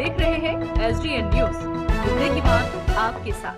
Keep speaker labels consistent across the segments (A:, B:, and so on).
A: देख रहे हैं SDN न्यूज, मुद्दे की बात आपके साथ।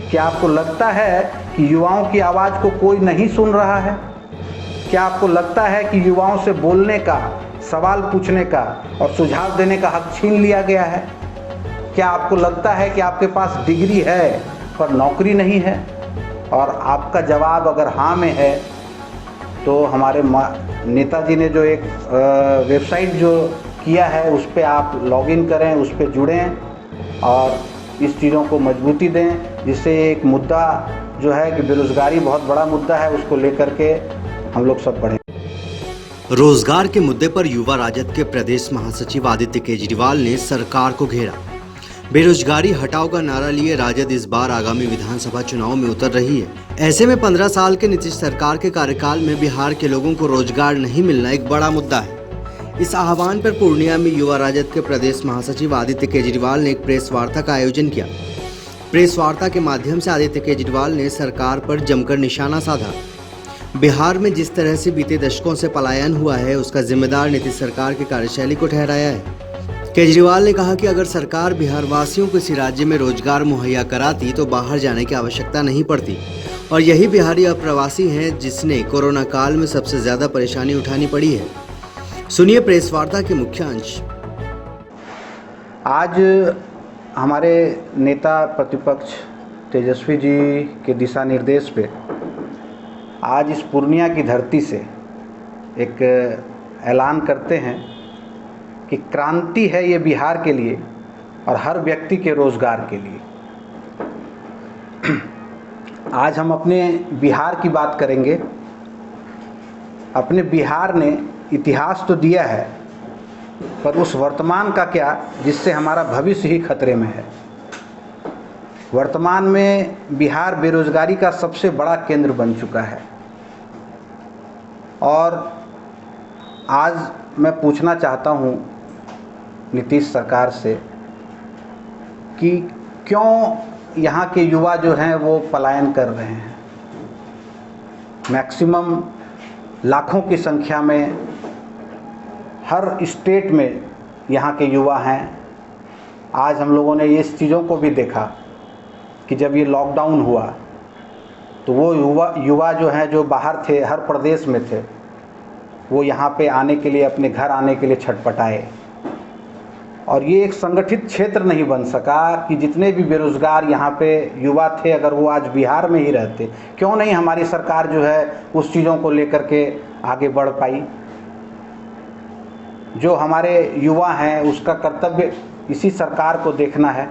B: क्या आपको लगता है कि युवाओं की आवाज़ को कोई नहीं सुन रहा है? क्या आपको लगता है कि युवाओं से बोलने का, सवाल पूछने का और सुझाव देने का हक छीन लिया गया है? क्या आपको लगता है कि आपके पास डिग्री है पर नौकरी नहीं है? और आपका जवाब अगर हाँ में है तो हमारे नेताजी ने जो एक वेबसाइट जो किया है उस पर आप लॉगिन करें, उस पर जुड़ें और इस चीज़ों को मजबूती दें, जिससे एक मुद्दा जो है कि बेरोज़गारी बहुत बड़ा मुद्दा है, उसको लेकर के हम लोग सब बढ़ें।
C: रोजगार के मुद्दे पर युवा राजद के प्रदेश महासचिव आदित्य केजरीवाल ने सरकार को घेरा। बेरोजगारी हटाओ का नारा लिए राजद इस बार आगामी विधानसभा चुनाव में उतर रही है। ऐसे में 15 साल के नीतीश सरकार के कार्यकाल में बिहार के लोगों को रोजगार नहीं मिलना एक बड़ा मुद्दा है। इस आह्वान पर पूर्णिया में युवा राजद के प्रदेश महासचिव आदित्य केजरीवाल ने एक प्रेस वार्ता का आयोजन किया। प्रेस वार्ता के माध्यम से आदित्य केजरीवाल ने सरकार पर जमकर निशाना साधा। बिहार में जिस तरह से बीते दशकों से पलायन हुआ है, उसका जिम्मेदार नीतीश सरकार की कार्यशैली को ठहराया है। केजरीवाल ने कहा कि अगर सरकार बिहार वासियों को इसी राज्य में रोजगार मुहैया कराती तो बाहर जाने की आवश्यकता नहीं पड़ती, और यही बिहारी अप्रवासी हैं जिसने कोरोना काल में सबसे ज्यादा परेशानी उठानी पड़ी है। सुनिए प्रेस वार्ता के मुख्य अंश।
B: आज हमारे नेता प्रतिपक्ष तेजस्वी जी के दिशा निर्देश पे आज इस पूर्णिया की धरती से एक ऐलान करते हैं कि क्रांति है ये बिहार के लिए और हर व्यक्ति के रोजगार के लिए। आज हम अपने बिहार की बात करेंगे। अपने बिहार ने इतिहास तो दिया है, पर उस वर्तमान का क्या जिससे हमारा भविष्य ही खतरे में है। वर्तमान में बिहार बेरोजगारी का सबसे बड़ा केंद्र बन चुका है। और आज मैं पूछना चाहता हूं नीतीश सरकार से कि क्यों यहाँ के युवा जो हैं वो पलायन कर रहे हैं। मैक्सिमम लाखों की संख्या में हर स्टेट में यहाँ के युवा हैं। आज हम लोगों ने इस चीज़ों को भी देखा कि जब ये लॉकडाउन हुआ तो वो युवा जो हैं जो बाहर थे, हर प्रदेश में थे, वो यहाँ पे आने के लिए, अपने घर आने के लिए छटपटाए। और ये एक संगठित क्षेत्र नहीं बन सका कि जितने भी बेरोजगार यहाँ पे युवा थे, अगर वो आज बिहार में ही रहते, क्यों नहीं हमारी सरकार जो है उस चीज़ों को लेकर के आगे बढ़ पाई। जो हमारे युवा हैं उसका कर्तव्य इसी सरकार को देखना है।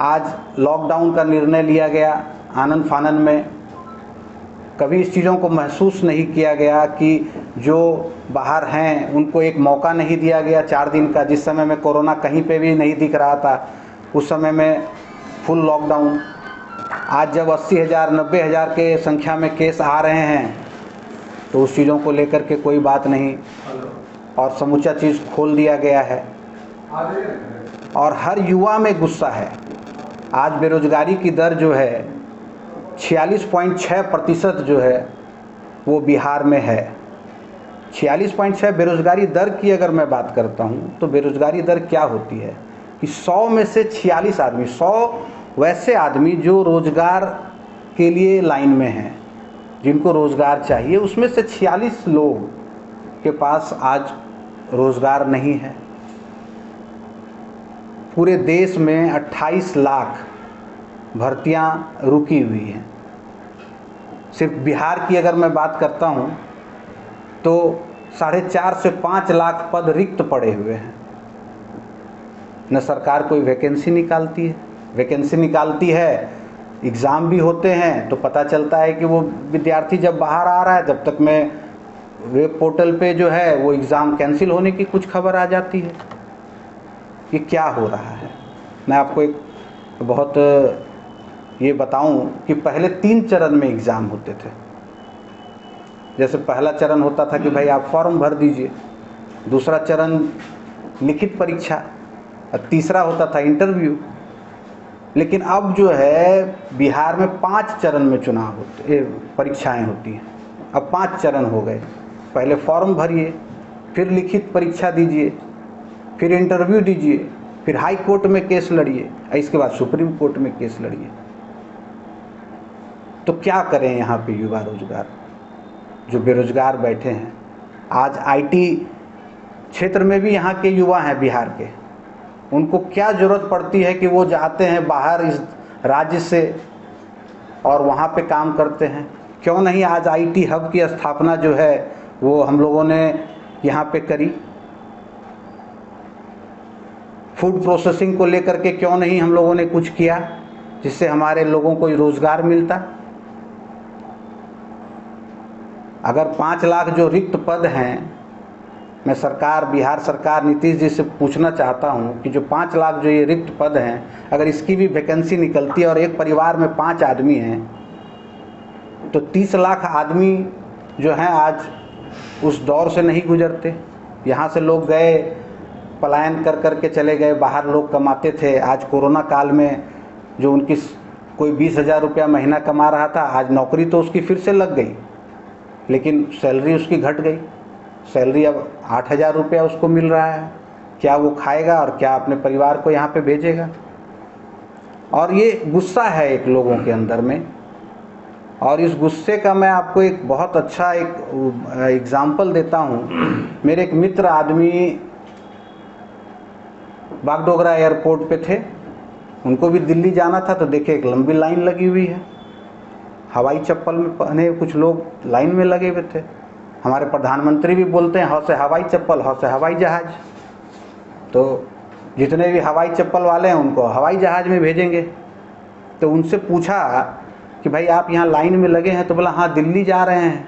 B: आज लॉकडाउन का निर्णय लिया गया आनन फानन में। कभी इस चीज़ों को महसूस नहीं किया गया कि जो बाहर हैं उनको एक मौका नहीं दिया गया 4 दिन का, जिस समय में कोरोना कहीं पे भी नहीं दिख रहा था, उस समय में फुल लॉकडाउन। आज जब 80,000 90,000 के संख्या में केस आ रहे हैं तो उस चीज़ों को लेकर के कोई बात नहीं और समूचा चीज़ खोल दिया गया है। और हर युवा में गुस्सा है। आज बेरोजगारी की दर जो है 46.6% जो है वो बिहार में है। 46.6 बेरोजगारी दर की अगर मैं बात करता हूँ तो बेरोजगारी दर क्या होती है कि 100 में से 46 आदमी, 100 वैसे आदमी जो रोजगार के लिए लाइन में हैं, जिनको रोजगार चाहिए, उसमें से 46 लोग के पास आज रोजगार नहीं है। पूरे देश में 28 लाख भर्तियां रुकी हुई हैं। सिर्फ बिहार की अगर मैं बात करता हूं तो 4.5 से 5 लाख पद रिक्त पड़े हुए हैं। न सरकार कोई वैकेंसी निकालती है। वैकेंसी निकालती है, एग्ज़ाम भी होते हैं तो पता चलता है कि वो विद्यार्थी जब बाहर आ रहा है तब तक में वेब पोर्टल पे जो है वो एग्ज़ाम कैंसिल होने की कुछ खबर आ जाती है। ये क्या हो रहा है? मैं आपको एक बहुत ये बताऊं कि पहले 3 चरण में एग्ज़ाम होते थे। जैसे पहला चरण होता था कि भाई आप फॉर्म भर दीजिए, दूसरा चरण लिखित परीक्षा और तीसरा होता था इंटरव्यू। लेकिन अब जो है बिहार में 5 चरण में चुनाव होते, परीक्षाएं होती हैं। अब 5 चरण हो गए। पहले फॉर्म भरिए, फिर लिखित परीक्षा दीजिए, फिर इंटरव्यू दीजिए, फिर हाई कोर्ट में केस लड़िए, इसके बाद सुप्रीम कोर्ट में केस लड़िए। तो क्या करें यहाँ पे युवा रोजगार जो बेरोजगार बैठे हैं। आज आईटी क्षेत्र में भी यहाँ के युवा हैं बिहार के, उनको क्या ज़रूरत पड़ती है कि वो जाते हैं बाहर इस राज्य से और वहाँ पे काम करते हैं। क्यों नहीं आज आईटी हब की स्थापना जो है वो हम लोगों ने यहाँ पे करी। फूड प्रोसेसिंग को लेकर के क्यों नहीं हम लोगों ने कुछ किया जिससे हमारे लोगों को रोजगार मिलता। अगर 5 लाख जो रिक्त पद हैं, मैं सरकार, बिहार सरकार, नीतीश जी से पूछना चाहता हूं कि जो 5 लाख जो ये रिक्त पद हैं, अगर इसकी भी वैकेंसी निकलती है और एक परिवार में 5 आदमी हैं तो 30 लाख आदमी जो हैं आज उस दौर से नहीं गुजरते। यहाँ से लोग गए, पलायन कर कर के चले गए, बाहर लोग कमाते थे। आज कोरोना काल में जो उनकी कोई 20,000 रुपया महीना कमा रहा था, आज नौकरी तो उसकी फिर से लग गई, लेकिन सैलरी उसकी घट गई। सैलरी अब 8,000 रुपया उसको मिल रहा है। क्या वो खाएगा और क्या अपने परिवार को यहाँ पे भेजेगा। और ये गुस्सा है एक लोगों के अंदर में, और इस गुस्से का मैं आपको एक बहुत अच्छा एक एग्जाम्पल देता हूँ। मेरे एक मित्र आदमी बागडोगरा एयरपोर्ट पे थे, उनको भी दिल्ली जाना था, तो देखे एक लंबी लाइन लगी हुई है। हवाई चप्पल में पहने कुछ लोग लाइन में लगे हुए थे। हमारे प्रधानमंत्री भी बोलते हैं हौ से हवाई चप्पल, हौ से हवाई जहाज। तो जितने भी हवाई चप्पल वाले हैं उनको हवाई जहाज में भेजेंगे। तो उनसे पूछा कि भाई आप यहाँ लाइन में लगे हैं, तो बोला हाँ दिल्ली जा रहे हैं,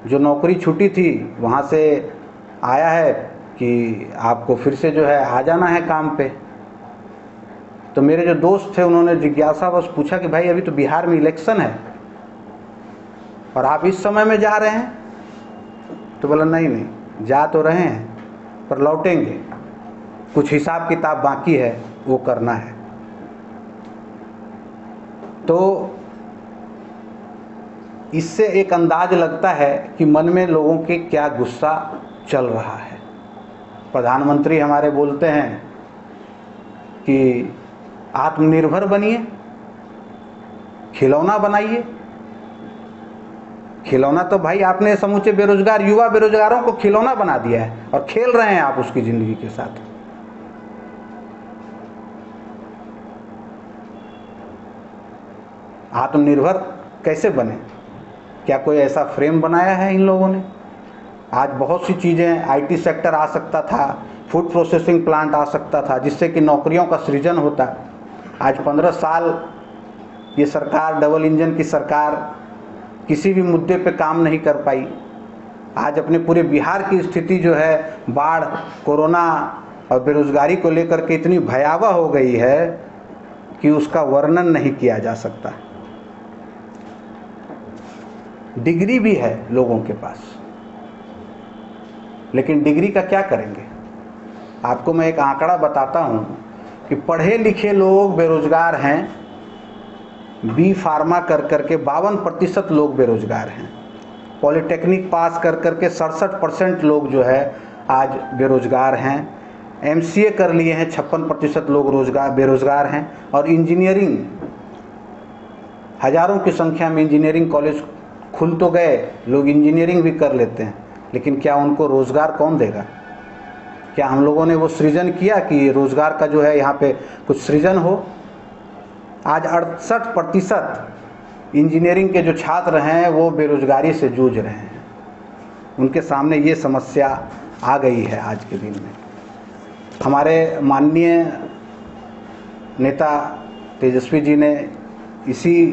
B: जो नौकरी छूटी थी वहाँ से आया है कि आपको फिर से जो है आ जाना है काम पे। तो मेरे जो दोस्त थे उन्होंने जिज्ञासावश पूछा कि भाई अभी तो बिहार में इलेक्शन है और आप इस समय में जा रहे हैं। तो बोला नहीं, जा तो रहे हैं पर लौटेंगे, कुछ हिसाब किताब बाकी है वो करना है। तो इससे एक अंदाज लगता है कि मन में लोगों के क्या गुस्सा चल रहा है। प्रधानमंत्री हमारे बोलते हैं कि आत्मनिर्भर बनिए, खिलौना बनाइए। खिलौना तो भाई आपने समूचे बेरोजगार युवा बेरोजगारों को खिलौना बना दिया है और खेल रहे हैं आप उसकी जिंदगी के साथ। आत्मनिर्भर कैसे बने? क्या कोई ऐसा फ्रेम बनाया है इन लोगों ने? आज बहुत सी चीज़ें, आईटी सेक्टर आ सकता था, फूड प्रोसेसिंग प्लांट आ सकता था जिससे कि नौकरियों का सृजन होता। आज 15 साल ये सरकार, डबल इंजन की सरकार, किसी भी मुद्दे पे काम नहीं कर पाई। आज अपने पूरे बिहार की स्थिति जो है बाढ़, कोरोना और बेरोजगारी को लेकर के इतनी भयावह हो गई है कि उसका वर्णन नहीं किया जा सकता। डिग्री भी है लोगों के पास, लेकिन डिग्री का क्या करेंगे? आपको मैं एक आंकड़ा बताता हूं कि पढ़े लिखे लोग बेरोजगार हैं। बी फार्मा कर करके 52% लोग बेरोजगार हैं। पॉलिटेक्निक पास कर करके 67% लोग जो है आज बेरोजगार हैं। एमसीए कर लिए हैं 56% लोग बेरोजगार हैं। और इंजीनियरिंग, हजारों की संख्या में इंजीनियरिंग कॉलेज खुल तो गए, लोग इंजीनियरिंग भी कर लेते हैं, लेकिन क्या उनको रोज़गार कौन देगा? क्या हम लोगों ने वो सृजन किया कि रोज़गार का जो है यहाँ पे कुछ सृजन हो? आज 68% इंजीनियरिंग के जो छात्र हैं वो बेरोजगारी से जूझ रहे हैं। उनके सामने ये समस्या आ गई है आज के दिन में। हमारे माननीय नेता तेजस्वी जी ने इसी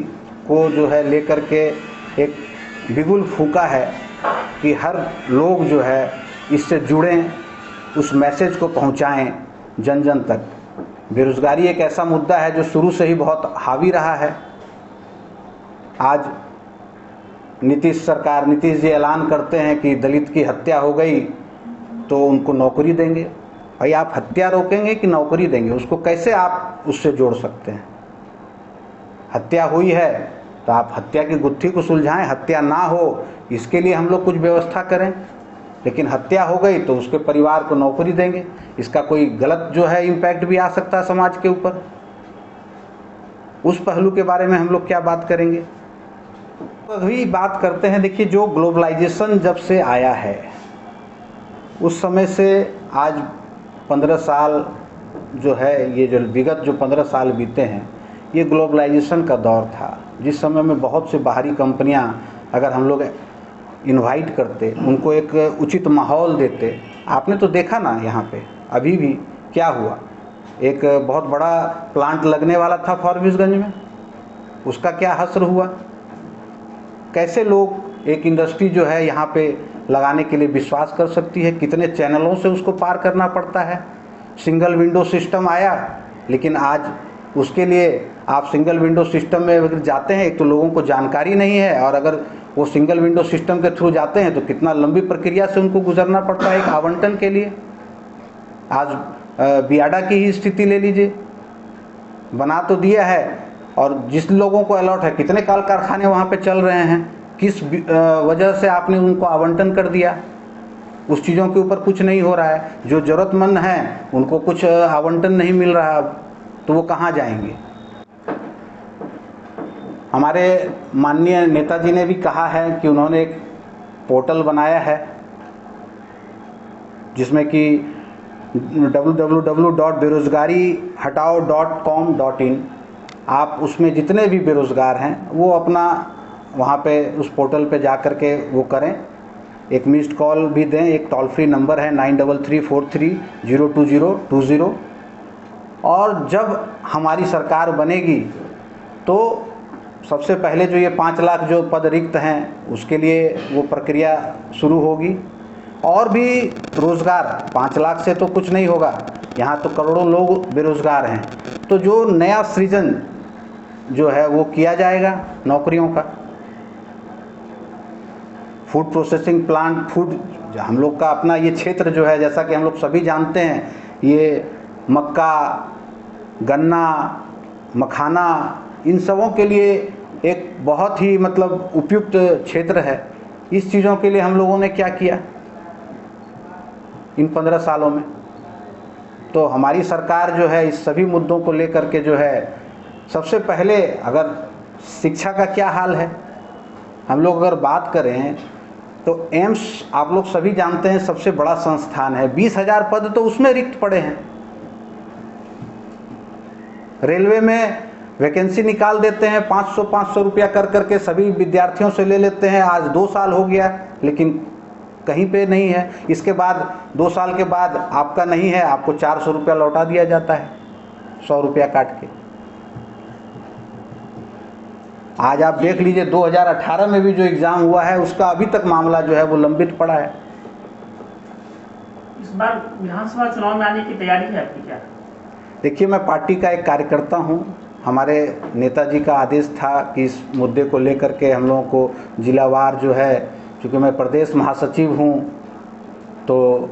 B: को जो है लेकर के एक बिगुल फूंका है कि हर लोग जो है इससे जुड़ें, उस मैसेज को पहुंचाएं जन जन तक। बेरोजगारी एक ऐसा मुद्दा है जो शुरू से ही बहुत हावी रहा है। आज नीतीश जी ऐलान करते हैं कि दलित की हत्या हो गई तो उनको नौकरी देंगे। भाई आप हत्या रोकेंगे कि नौकरी देंगे? उसको कैसे आप उससे जोड़ सकते हैं? हत्या हुई है तो आप हत्या की गुत्थी को सुलझाएं, हत्या ना हो इसके लिए हम लोग कुछ व्यवस्था करें। लेकिन हत्या हो गई तो उसके परिवार को नौकरी देंगे, इसका कोई गलत जो है इम्पैक्ट भी आ सकता है समाज के ऊपर। उस पहलू के बारे में हम लोग क्या बात करेंगे? अभी बात करते हैं। देखिए, जो ग्लोबलाइजेशन जब से आया है उस समय से आज 15 साल जो है, ये जो विगत जो 15 साल बीते हैं, ये ग्लोबलाइजेशन का दौर था, जिस समय में बहुत से बाहरी कंपनियां अगर हम लोग इनवाइट करते, उनको एक उचित माहौल देते। आपने तो देखा ना, यहाँ पे अभी भी क्या हुआ, एक बहुत बड़ा प्लांट लगने वाला था फॉरबिसगंज में, उसका क्या हश्र हुआ। कैसे लोग एक इंडस्ट्री जो है यहाँ पे लगाने के लिए विश्वास कर सकती है, कितने चैनलों से उसको पार करना पड़ता है। सिंगल विंडो सिस्टम आया, लेकिन आज उसके लिए आप सिंगल विंडो सिस्टम में अगर जाते हैं, एक तो लोगों को जानकारी नहीं है, और अगर वो सिंगल विंडो सिस्टम के थ्रू जाते हैं तो कितना लंबी प्रक्रिया से उनको गुजरना पड़ता है एक आवंटन के लिए। आज बियाडा की ही स्थिति ले लीजिए, बना तो दिया है, और जिस लोगों को अलॉट है, कितने कल कारखाने वहाँ पे चल रहे हैं, किस वजह से आपने उनको आवंटन कर दिया, उस चीज़ों के ऊपर कुछ नहीं हो रहा है। जो ज़रूरतमंद हैं उनको कुछ आवंटन नहीं मिल रहा, तो वो कहाँ जाएंगे। हमारे माननीय नेताजी ने भी कहा है कि उन्होंने एक पोर्टल बनाया है जिसमें कि www.बेरोजगारीहटाओ.com.in, आप उसमें जितने भी बेरोज़गार हैं वो अपना वहाँ पे उस पोर्टल पे जा कर के वो करें। एक मिस्ड कॉल भी दें, एक टोल फ्री नंबर है 9334302020। और जब हमारी सरकार बनेगी तो सबसे पहले जो ये 5 लाख जो पद रिक्त हैं उसके लिए वो प्रक्रिया शुरू होगी। और भी रोज़गार, 5 लाख से तो कुछ नहीं होगा, यहाँ तो करोड़ों लोग बेरोज़गार हैं, तो जो नया सृजन जो है वो किया जाएगा नौकरियों का। फूड प्रोसेसिंग प्लांट, फूड हम लोग का अपना ये क्षेत्र जो है, जैसा कि हम लोग सभी जानते हैं, ये मक्का, गन्ना, मखाना, इन सबों के लिए एक बहुत ही मतलब उपयुक्त क्षेत्र है। इस चीज़ों के लिए हम लोगों ने क्या किया इन 15 सालों में? तो हमारी सरकार जो है इस सभी मुद्दों को लेकर के जो है, सबसे पहले अगर शिक्षा का क्या हाल है, हम लोग अगर बात करें तो एम्स आप लोग सभी जानते हैं सबसे बड़ा संस्थान है, 20,000 पद तो उसमें रिक्त पड़े हैं। रेलवे में वैकेंसी निकाल देते हैं, 500 रुपया कर करके सभी विद्यार्थियों से ले लेते हैं। आज 2 साल हो गया लेकिन कहीं पे नहीं है। इसके बाद 2 साल के बाद आपका नहीं है, आपको 400 रुपया लौटा दिया जाता है, 100 रुपया काट के। आज आप देख लीजिए 2018 में भी जो एग्ज़ाम हुआ है उसका अभी तक मामला जो है वो लंबित पड़ा है।
D: इस बार विधानसभा चुनाव में आने की तैयारी है आपकी क्या?
B: देखिए, मैं पार्टी का एक कार्यकर्ता हूँ। हमारे नेताजी का आदेश था कि इस मुद्दे को लेकर के हम लोगों को जिलावार जो है, चूँकि मैं प्रदेश महासचिव हूँ तो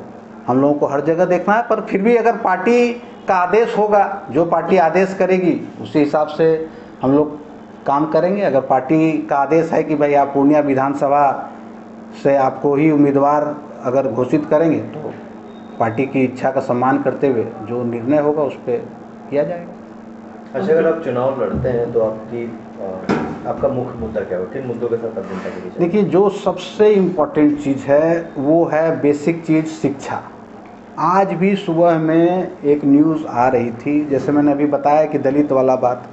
B: हम लोगों को हर जगह देखना है, पर फिर भी अगर पार्टी का आदेश होगा, जो पार्टी आदेश करेगी उसी हिसाब से हम लोग काम करेंगे। अगर पार्टी का आदेश है कि भाई आप पूर्णिया विधानसभा से आपको ही उम्मीदवार अगर घोषित करेंगे तो पार्टी की इच्छा का सम्मान करते हुए जो निर्णय होगा उस पर किया जाएगा।
E: अच्छा, अगर आप चुनाव लड़ते हैं तो आपका मुख्य मुद्दा क्या हो, किन मुद्दों के साथ आप जनता के बीच?
B: देखिए, जो सबसे इम्पोर्टेंट चीज़ है वो है बेसिक चीज़ शिक्षा। आज भी सुबह में एक न्यूज़ आ रही थी, जैसे मैंने अभी बताया कि दलित वाला बात,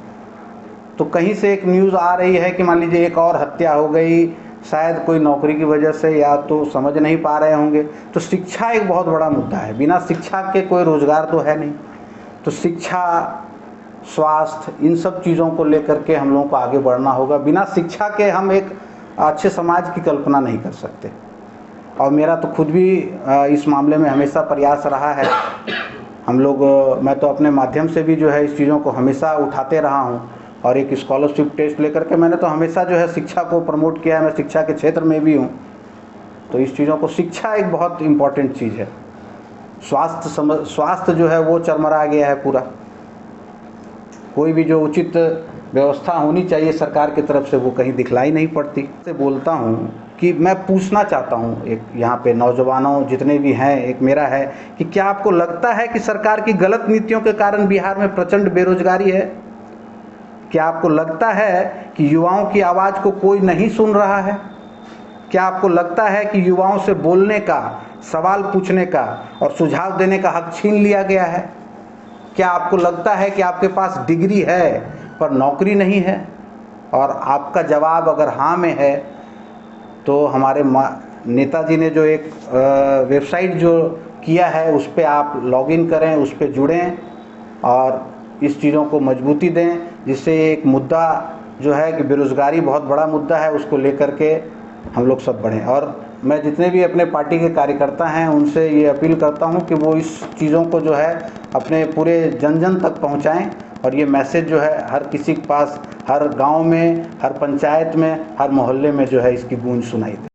B: तो कहीं से एक न्यूज़ आ रही है कि मान लीजिए एक और हत्या हो गई, शायद कोई नौकरी की वजह से, या तो समझ नहीं पा रहे होंगे। तो शिक्षा एक बहुत बड़ा मुद्दा है, बिना शिक्षा के कोई रोज़गार तो है नहीं। तो शिक्षा, स्वास्थ्य, इन सब चीज़ों को लेकर के हम लोगों को आगे बढ़ना होगा। बिना शिक्षा के हम एक अच्छे समाज की कल्पना नहीं कर सकते। और मेरा तो खुद भी इस मामले में हमेशा प्रयास रहा है। हम लोग, मैं तो अपने माध्यम से भी जो है इस चीज़ों को हमेशा उठाते रहा हूँ, और एक स्कॉलरशिप टेस्ट लेकर के मैंने तो हमेशा जो है शिक्षा को प्रमोट किया है। मैं शिक्षा के क्षेत्र में भी हूँ, तो इस चीज़ों को, शिक्षा एक बहुत इम्पॉर्टेंट चीज़ है। स्वास्थ्य जो है वो चरमरा गया है पूरा। कोई भी जो उचित व्यवस्था होनी चाहिए सरकार की तरफ से, वो कहीं दिखलाई नहीं पड़ती। से बोलता हूँ कि मैं पूछना चाहता हूँ एक यहाँ पे नौजवानों जितने भी हैं, एक मेरा है कि क्या आपको लगता है कि सरकार की गलत नीतियों के कारण बिहार में प्रचंड बेरोजगारी है? क्या आपको लगता है कि युवाओं की आवाज़ को कोई नहीं सुन रहा है? क्या आपको लगता है कि युवाओं से बोलने का, सवाल पूछने का और सुझाव देने का हक छीन लिया गया है? क्या आपको लगता है कि आपके पास डिग्री है पर नौकरी नहीं है? और आपका जवाब अगर हाँ में है तो हमारे नेताजी ने जो एक वेबसाइट जो किया है उस पर आप लॉगिन करें, उस पर जुड़ें और इस चीज़ों को मजबूती दें, जिससे एक मुद्दा जो है कि बेरोज़गारी बहुत बड़ा मुद्दा है, उसको लेकर के हम लोग सब बढ़ें। और मैं जितने भी अपने पार्टी के कार्यकर्ता हैं उनसे ये अपील करता हूं कि वो इस चीज़ों को जो है अपने पूरे जन जन तक पहुंचाएं और ये मैसेज जो है हर किसी के पास, हर गांव में, हर पंचायत में, हर मोहल्ले में जो है इसकी गूंज सुनाई दे।